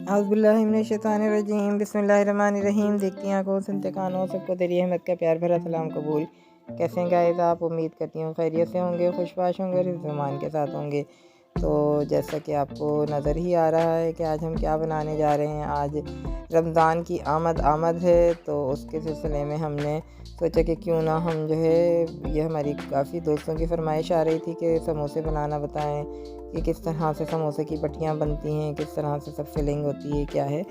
औज़ुबिल्लाहिमिनश्शैतानिर्रजीम बिस्मिल्लाहिर्रहमानिर्रहीम। देखती आंखों सुनते कानों, सबको तेरी अहमद का प्यार भरा सलाम कबूल। कैसे हैं गाइस आप? उम्मीद करती हूँ खैरियत से होंगे, खुशबाश होंगे और ईमान के साथ होंगे। तो जैसा कि आपको नज़र ही आ रहा है कि आज हम क्या बनाने जा रहे हैं। आज रमज़ान की आमद है, तो उसके सिलसिले में हमने सोचा कि क्यों ना हम जो है, ये हमारी काफ़ी दोस्तों की फरमाइश आ रही थी कि समोसे बनाना बताएं कि किस तरह से समोसे की पट्टियाँ बनती हैं, किस तरह से सब फिलिंग होती है, क्या है।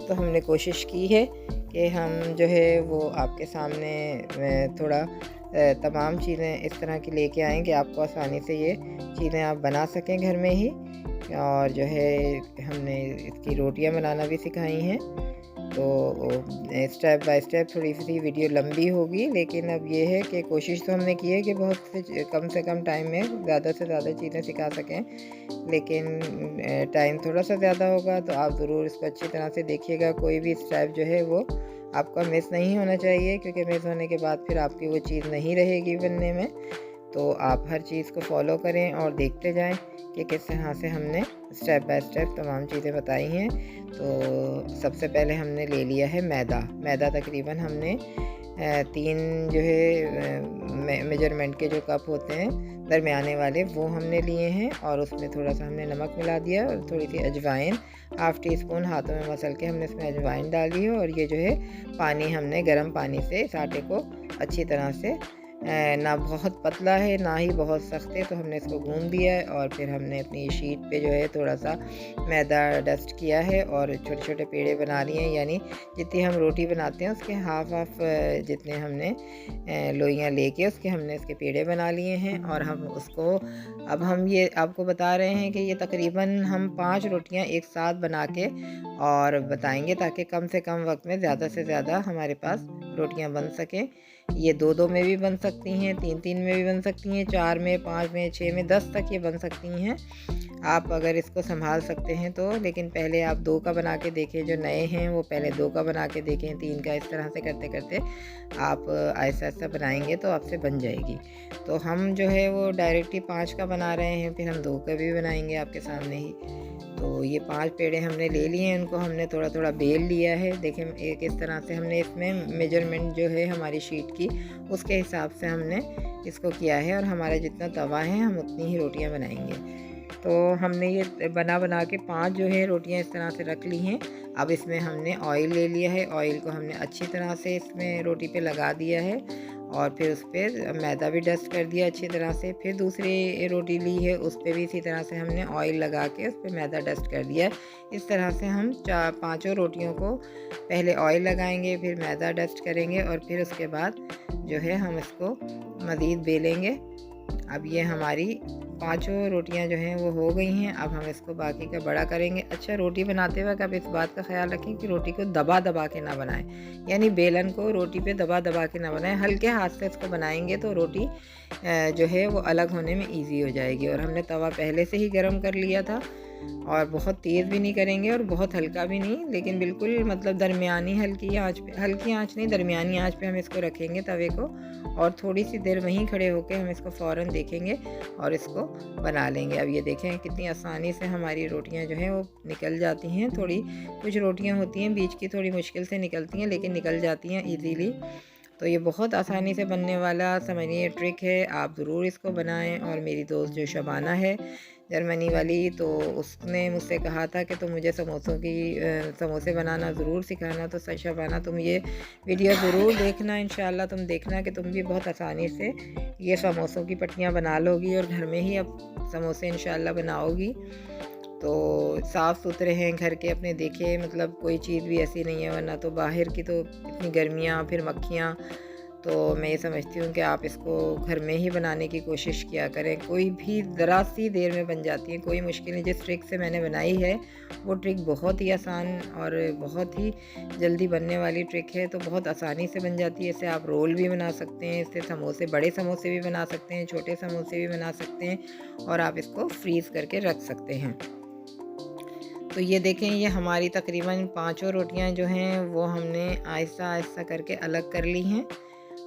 तो हमने कोशिश की है कि हम जो है वो आपके सामने थोड़ा तमाम चीज़ें इस तरह की लेके आएँ कि आपको आसानी से ये चीज़ें आप बना सकें घर में ही। और जो है हमने इसकी रोटियां बनाना भी सिखाई हैं। तो स्टेप बाय स्टेप थोड़ी सी वीडियो लंबी होगी, लेकिन अब ये है कि कोशिश तो हमने की है कि बहुत से कम टाइम में ज़्यादा से ज़्यादा चीज़ें सिखा सकें। लेकिन टाइम थोड़ा सा ज़्यादा होगा, तो आप ज़रूर इसको अच्छी तरह से देखिएगा। कोई भी स्टेप जो है वो आपका मिस नहीं होना चाहिए, क्योंकि मिस होने के बाद फिर आपकी वो चीज़ नहीं रहेगी बनने में। तो आप हर चीज़ को फॉलो करें और देखते जाएं कि किस तरह से हमने स्टेप बाय स्टेप तमाम चीज़ें बताई हैं। तो सबसे पहले हमने ले लिया है मैदा तकरीबन हमने 3 जो है मेजरमेंट के जो कप होते हैं दरमियाने वाले, वो हमने लिए हैं। और उसमें थोड़ा सा हमने नमक मिला दिया और थोड़ी सी अजवाइन, हाफ़ टी स्पून हाथों में मसल के हमने इसमें अजवाइन डाली है। और ये जो है पानी हमने गर्म पानी से इस आटे को अच्छी तरह से, ना बहुत पतला है ना ही बहुत सख्त है, तो हमने इसको गूंद दिया है। और फिर हमने अपनी शीट पे जो है थोड़ा सा मैदा डस्ट किया है और छोटे छोटे पेड़े बना लिए हैं। यानी जितनी हम रोटी बनाते हैं उसके हाफ जितने हमने लोइयाँ लेके उसके हमने इसके पेड़े बना लिए हैं। और हम उसको अब हम ये आपको बता रहे हैं कि ये तकरीबन हम 5 रोटियां एक साथ बना के और बताएंगे, ताकि कम से कम वक्त में ज़्यादा से ज़्यादा हमारे पास रोटियां बन सकें। ये 2-2 में भी बन सकती हैं, 3-3 में भी बन सकती हैं, 4 में, 5 में, 6 में, 10 तक ये बन सकती हैं, आप अगर इसको संभाल सकते हैं तो। लेकिन पहले आप 2 का बना के देखें, जो नए हैं वो पहले 2 का बना के देखें, 3 का, इस तरह से करते करते आप आहिस्ता आहिस्ता बनाएंगे तो आपसे बन जाएगी। तो हम जो है वो डायरेक्ट ही 5 का बना रहे हैं, फिर हम 2 का भी बनाएंगे आपके सामने ही। तो ये 5 पेड़े हमने ले लिए हैं, उनको हमने थोड़ा थोड़ा बेल लिया है। देखें एक इस तरह से हमने इसमें मेजरमेंट जो है हमारी शीट की उसके हिसाब से हमने इसको किया है। और हमारा जितना तवा है हम उतनी ही रोटियां बनाएंगे। तो हमने ये बना के 5 जो है रोटियां इस तरह से रख ली हैं। अब इसमें हमने ऑयल ले लिया है, ऑयल को हमने अच्छी तरह से इसमें रोटी पे लगा दिया है। और फिर उस पर मैदा भी डस्ट कर दिया अच्छी तरह से। फिर दूसरी रोटी ली है, उस पर भी इसी तरह से हमने ऑयल लगा के उस पर मैदा डस्ट कर दिया है। इस तरह से हम 5 रोटियों को पहले ऑयल लगाएंगे, फिर मैदा डस्ट करेंगे और फिर उसके बाद जो है हम इसको मज़ीद बेलेंगे। अब ये हमारी 5 रोटियां जो हैं वो हो गई हैं। अब हम इसको बाकी का बड़ा करेंगे। अच्छा, रोटी बनाते वक्त आप इस बात का ख्याल रखें कि रोटी को दबा दबा के ना बनाएं, यानी बेलन को रोटी पे दबा दबा के ना बनाएं। हल्के हाथ से इसको बनाएंगे तो रोटी जो है वो अलग होने में ईजी हो जाएगी। और हमने तवा पहले से ही गर्म कर लिया था, और बहुत तेज़ भी नहीं करेंगे और बहुत हल्का भी नहीं, लेकिन बिल्कुल मतलब दरमियानी हल्की आंच पे, हल्की आंच नहीं दरमियानी आंच पे हम इसको रखेंगे तवे को। और थोड़ी सी देर वहीं खड़े होकर हम इसको फ़ौरन देखेंगे और इसको बना लेंगे। अब ये देखें कितनी आसानी से हमारी रोटियां जो हैं वो निकल जाती हैं। थोड़ी कुछ रोटियां होती हैं बीच की थोड़ी मुश्किल से निकलती हैं, लेकिन निकल जाती हैं ईज़िली। तो ये बहुत आसानी से बनने वाला समझिए ट्रिक है, आप ज़रूर इसको बनाएं। और मेरी दोस्त जो शबाना है जर्मनी वाली, तो उसने मुझसे कहा था कि तुम मुझे समोसे बनाना ज़रूर सिखाना। तो शबाना तुम ये वीडियो ज़रूर देखना, इंशाल्लाह तुम देखना कि तुम भी बहुत आसानी से ये समोसों की पट्टियाँ बना लोगी और घर में ही अब समोसे इंशाल्लाह बनाओगी। तो साफ़ सुथरे हैं घर के अपने, देखे मतलब कोई चीज़ भी ऐसी नहीं है, वरना तो बाहर की तो इतनी गर्मियाँ फिर मक्खियाँ। तो मैं ये समझती हूँ कि आप इसको घर में ही बनाने की कोशिश किया करें, कोई भी ज़रा सी देर में बन जाती है, कोई मुश्किल नहीं। जिस ट्रिक से मैंने बनाई है वो ट्रिक बहुत ही आसान और बहुत ही जल्दी बनने वाली ट्रिक है, तो बहुत आसानी से बन जाती है। इससे आप रोल भी बना सकते हैं, इससे समोसे, बड़े समोसे भी बना सकते हैं, छोटे समोसे भी बना सकते हैं, और आप इसको फ्रीज़ करके रख सकते हैं। तो ये देखें, ये हमारी तकरीबन 5 रोटियां जो हैं वो हमने आहिस्ता आहिस्ता करके अलग कर ली हैं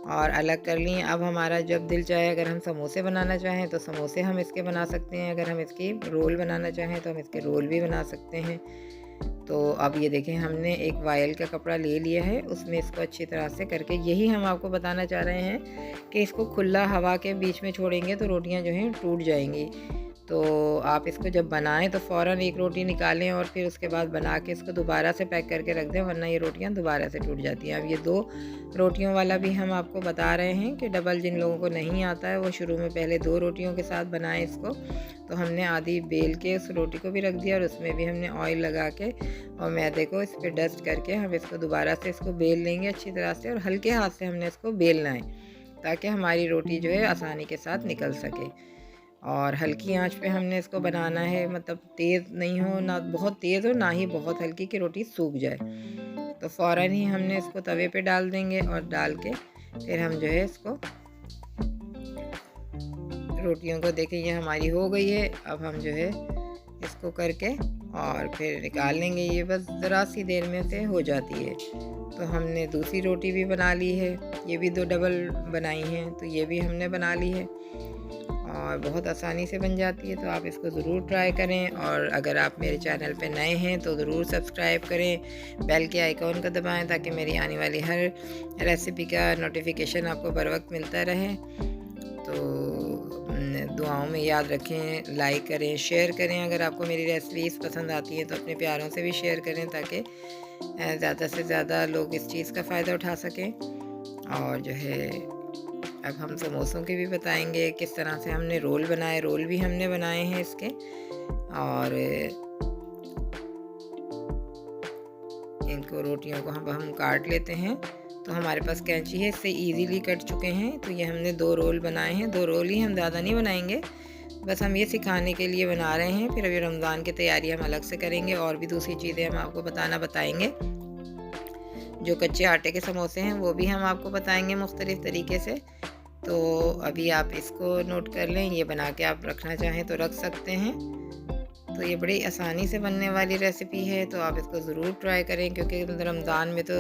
और अलग कर ली हैं। अब हमारा जब दिल चाहे, अगर हम समोसे बनाना चाहें तो समोसे हम इसके बना सकते हैं, अगर हम इसकी रोल बनाना चाहें तो हम इसके रोल भी बना सकते हैं। तो अब ये देखें, हमने एक वायल का कपड़ा ले लिया है, उसमें इसको अच्छी तरह से करके, यही हम आपको बताना चाह रहे हैं कि इसको खुला हवा के बीच में छोड़ेंगे तो रोटियां जो हैं टूट जाएंगी। तो आप इसको जब बनाएं तो फ़ौरन एक रोटी निकालें और फिर उसके बाद बना के इसको दोबारा से पैक करके रख दें, वरना ये रोटियां दोबारा से टूट जाती हैं। अब ये 2 रोटियों वाला भी हम आपको बता रहे हैं कि डबल जिन लोगों को नहीं आता है वो शुरू में पहले 2 रोटियों के साथ बनाएं इसको। तो हमने आधी बेल के उस रोटी को भी रख दिया और उसमें भी हमने ऑयल लगा के और मैदे को इस पर डस्ट करके हम इसको दोबारा से इसको बेल लेंगे अच्छी तरह से, और हल्के हाथ से हमने इसको बेलना है ताकि हमारी रोटी जो है आसानी के साथ निकल सके। और हल्की आंच पे हमने इसको बनाना है, मतलब तेज़ नहीं हो, ना बहुत तेज़ हो, ना ही बहुत हल्की कि रोटी सूख जाए। तो फ़ौरन ही हमने इसको तवे पे डाल देंगे और डाल के फिर हम जो है इसको रोटियों को देखें, ये हमारी हो गई है। अब हम जो है इसको करके और फिर निकाल लेंगे, ये बस ज़रा सी देर में से हो जाती है। तो हमने दूसरी रोटी भी बना ली है, ये भी 2 डबल बनाई हैं, तो ये भी हमने बना ली है और बहुत आसानी से बन जाती है। तो आप इसको ज़रूर ट्राई करें, और अगर आप मेरे चैनल पे नए हैं तो ज़रूर सब्सक्राइब करें, बेल के आइकॉन को दबाएं ताकि मेरी आने वाली हर रेसिपी का नोटिफिकेशन आपको बर वक्त मिलता रहे। तो दुआओं में याद रखें, लाइक करें, शेयर करें। अगर आपको मेरी रेसिपीज़ पसंद आती हैं तो अपने प्यारों से भी शेयर करें ताकि ज़्यादा से ज़्यादा लोग इस चीज़ का फ़ायदा उठा सकें। और जो है अब हम समोसों के भी बताएंगे किस तरह से हमने रोल बनाए, रोल भी हमने बनाए हैं इसके। और इनको रोटियों को हम काट लेते हैं। तो हमारे पास कैंची है, इससे इजीली कट चुके हैं। तो ये हमने 2 रोल बनाए हैं, 2 रोल ही, हम ज़्यादा नहीं बनाएंगे, बस हम ये सिखाने के लिए बना रहे हैं। फिर अभी रमज़ान की तैयारी हम अलग से करेंगे और भी दूसरी चीज़ें हम आपको बताएंगे। जो कच्चे आटे के समोसे हैं वो भी हम आपको बताएंगे मुख्तलिफ़ तरीके से। तो अभी आप इसको नोट कर लें, ये बना के आप रखना चाहें तो रख सकते हैं। तो ये बड़ी आसानी से बनने वाली रेसिपी है, तो आप इसको ज़रूर ट्राई करें, क्योंकि रमज़ान में तो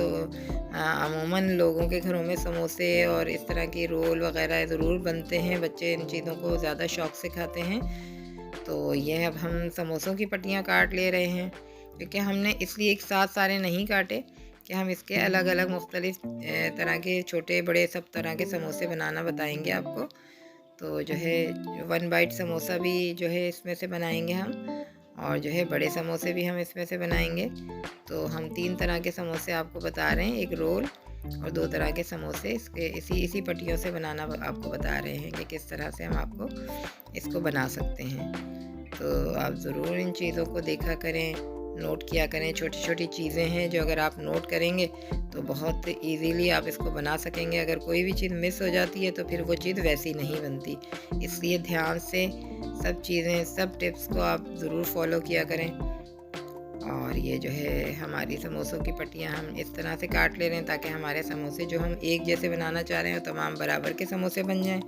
अमूमन लोगों के घरों में समोसे और इस तरह की रोल वग़ैरह ज़रूर बनते हैं। बच्चे इन चीज़ों को ज़्यादा शौक़ से खाते हैं। तो ये अब हम समोसों की पट्टियाँ काट ले रहे हैं, क्योंकि हमने इसलिए एक साथ सारे नहीं काटे कि हम इसके अलग अलग मुख्तलिफ़ तरह के छोटे बड़े सब तरह के समोसे बनाना बताएंगे आपको। तो जो है 1 बाइट समोसा भी जो है इसमें से बनाएंगे हम, और जो है बड़े समोसे भी हम इसमें से बनाएंगे। तो हम 3 तरह के समोसे आपको बता रहे हैं, एक रोल और 2 तरह के समोसे इसके इसी पट्टियों से बनाना आपको बता रहे हैं कि किस तरह से हम आपको इसको बना सकते हैं। तो आप ज़रूर इन चीज़ों को देखा करें, नोट किया करें। छोटी छोटी चीज़ें हैं जो अगर आप नोट करेंगे तो बहुत इजीली आप इसको बना सकेंगे। अगर कोई भी चीज़ मिस हो जाती है तो फिर वो चीज़ वैसी नहीं बनती, इसलिए ध्यान से सब चीज़ें, सब टिप्स को आप ज़रूर फॉलो किया करें। और ये जो है हमारी समोसों की पट्टियाँ हम इस तरह से काट ले रहे हैं ताकि हमारे समोसे जो हम एक जैसे बनाना चाह रहे हैं वो तमाम बराबर के समोसे बन जाएं।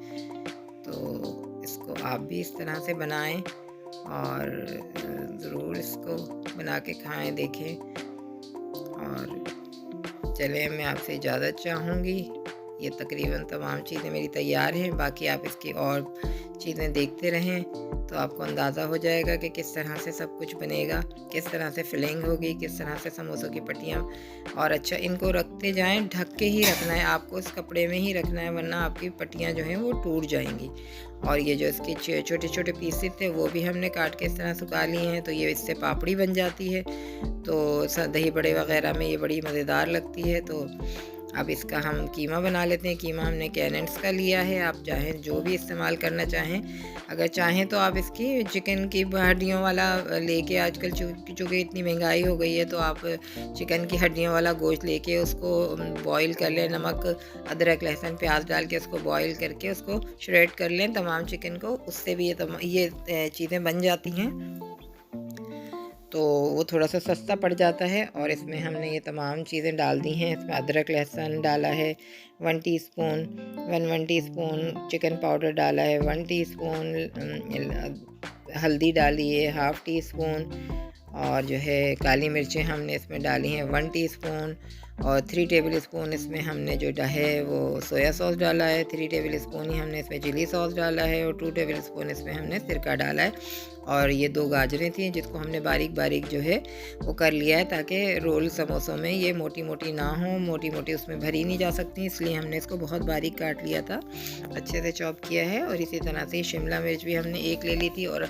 तो इसको आप भी इस तरह से बनाएं और ज़रूर इसको बना के खाएं, देखें। और चलें, मैं आपसे इजाज़त चाहूँगी। ये तकरीबन तमाम चीज़ें मेरी तैयार हैं, बाकी आप इसकी और चीज़ें देखते रहें तो आपको अंदाज़ा हो जाएगा कि किस तरह से सब कुछ बनेगा, किस तरह से फिलिंग होगी, किस तरह से समोसों की पट्टियाँ। और अच्छा, इनको रखते जाएं, ढक के ही रखना है आपको, इस कपड़े में ही रखना है, वरना आपकी पट्टियाँ जो हैं वो टूट जाएंगी। और ये जो इसके छोटे छोटे पीसेस थे वो भी हमने काट के इस तरह सुखा लिए हैं, तो ये इससे पापड़ी बन जाती है। तो दही बड़े वगैरह में ये बड़ी मज़ेदार लगती है। तो अब इसका हम कीमा बना लेते हैं। कीमा हमने कैनेट्स का लिया है, आप चाहें जो भी इस्तेमाल करना चाहें। अगर चाहें तो आप इसकी चिकन की हड्डियों वाला लेके, आजकल चूँकि इतनी महंगाई हो गई है तो आप चिकन की हड्डियों वाला गोश्त लेके उसको बॉईल कर लें, नमक अदरक लहसुन प्याज डाल के उसको बॉईल करके उसको श्रेड कर लें तमाम चिकन को, उससे भी ये चीज़ें बन जाती हैं। तो वो थोड़ा सा सस्ता पड़ जाता है। और इसमें हमने ये तमाम चीज़ें डाल दी हैं। इसमें अदरक लहसुन डाला है 1 टीस्पून, चिकन पाउडर डाला है 1 टीस्पून, हल्दी डाली है 1/2 टीस्पून, और जो है काली मिर्चें हमने इसमें डाली हैं 1 टीस्पून, और 3 टेबल स्पून इसमें हमने जो है वो सोया सॉस डाला है, 3 टेबल स्पून ही हमने इसमें चिली सॉस डाला है, और 2 टेबल स्पून इसमें हमने सिरका डाला है। और ये 2 गाजरें थी जिसको हमने बारीक बारीक जो है वो कर लिया है, ताकि रोल समोसों में ये मोटी मोटी ना हो, मोटी मोटी उसमें भरी नहीं जा सकती, इसलिए हमने इसको बहुत बारीक काट लिया था, अच्छे से चॉप किया है। और इसी तरह से शिमला मिर्च भी हमने 1 ले ली थी, और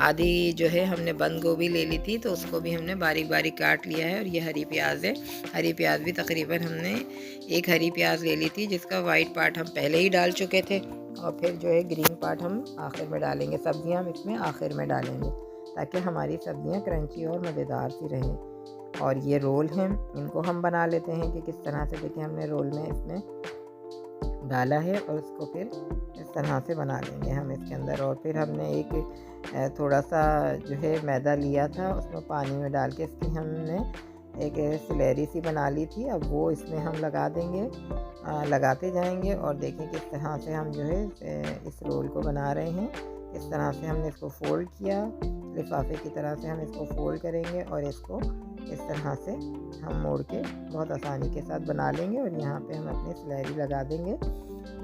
आधी जो है हमने बंद गोभी ले ली थी, तो उसको भी हमने बारीक बारीक काट लिया है। और ये हरी प्याज है, हरी प्याज भी तकरीबन हमने 1 हरी प्याज ले ली थी, जिसका वाइट पार्ट हम पहले ही डाल चुके थे, और फिर जो है ग्रीन पार्ट हम आखिर में डालेंगे। सब्जियां हम इसमें आखिर में डालेंगे ताकि हमारी सब्जियां क्रंची और मज़ेदार सी रहें। और ये रोल हैं, इनको हम बना लेते हैं कि किस तरह से। देखिए हमने रोल में इसमें डाला है और इसको फिर इस तरह से बना लेंगे हम इसके अंदर। और फिर हमने एक थोड़ा सा जो है मैदा लिया था, उसमें पानी में डाल के इसकी हमने एक स्लेरी सी बना ली थी। अब वो इसमें हम लगा देंगे, लगाते जाएंगे और देखें किस तरह से हम जो है इस रोल को बना रहे हैं। इस तरह से हमने इसको फ़ोल्ड किया, लिफाफे की तरह से हम इसको फ़ोल्ड करेंगे और इसको इस तरह से हम मोड़ के बहुत आसानी के साथ बना लेंगे। और यहाँ पे हम अपनी स्लेरी लगा देंगे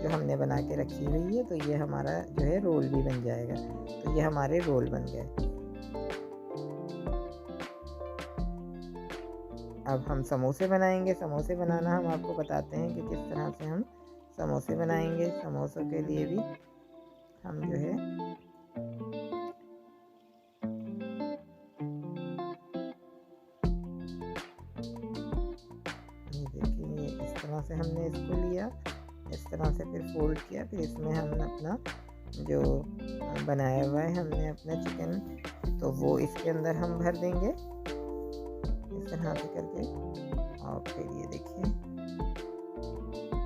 जो हमने बना के रखी हुई है, तो ये हमारा जो है रोल भी बन जाएगा। तो ये हमारे रोल बन गए। अब हम समोसे बनाएंगे। समोसे बनाना हम आपको बताते हैं कि किस तरह से हम समोसे बनाएंगे। समोसों के लिए भी हम जो है ये देखिए, इस तरह से हमने इसको लिया, इस तरह से फिर फोल्ड किया, फिर इसमें हमने अपना जो बनाया हुआ है हमने अपना चिकन, तो वो इसके अंदर हम भर देंगे इस तरह से करके। और फिर ये देखिए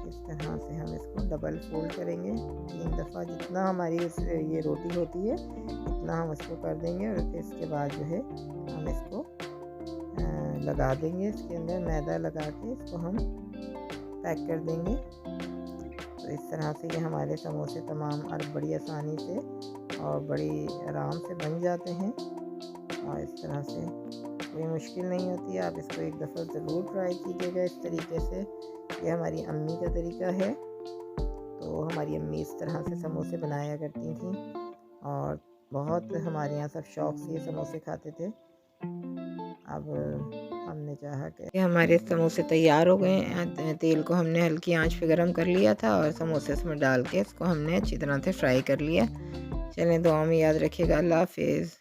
इस तरह से हम इसको डबल फोल्ड करेंगे 3 दफ़ा, जितना हमारी ये रोटी होती है उतना हम इसको कर देंगे। और फिर इसके बाद जो है हम इसको लगा देंगे, इसके अंदर मैदा लगा के इसको हम पैक कर देंगे। तो इस तरह से ये हमारे समोसे तमाम और बड़ी आसानी से और बड़ी आराम से बन जाते हैं। और इस तरह से कोई मुश्किल नहीं होती, आप इसको एक दफ़ा ज़रूर ट्राई कीजिएगा इस तरीके से। ये हमारी अम्मी का तरीका है, तो हमारी अम्मी इस तरह से समोसे बनाया करती थी और बहुत हमारे यहाँ सब शौक़ से ये समोसे खाते थे। अब हमने चाहा कि हमारे समोसे तैयार हो गए हैं। तेल को हमने हल्की आंच पे गरम कर लिया था और समोसे इसमें डाल के इसको हमने अच्छी तरह से फ्राई कर लिया। चलें, दुआ में याद रखिएगा। अल्लाह हाफिज़।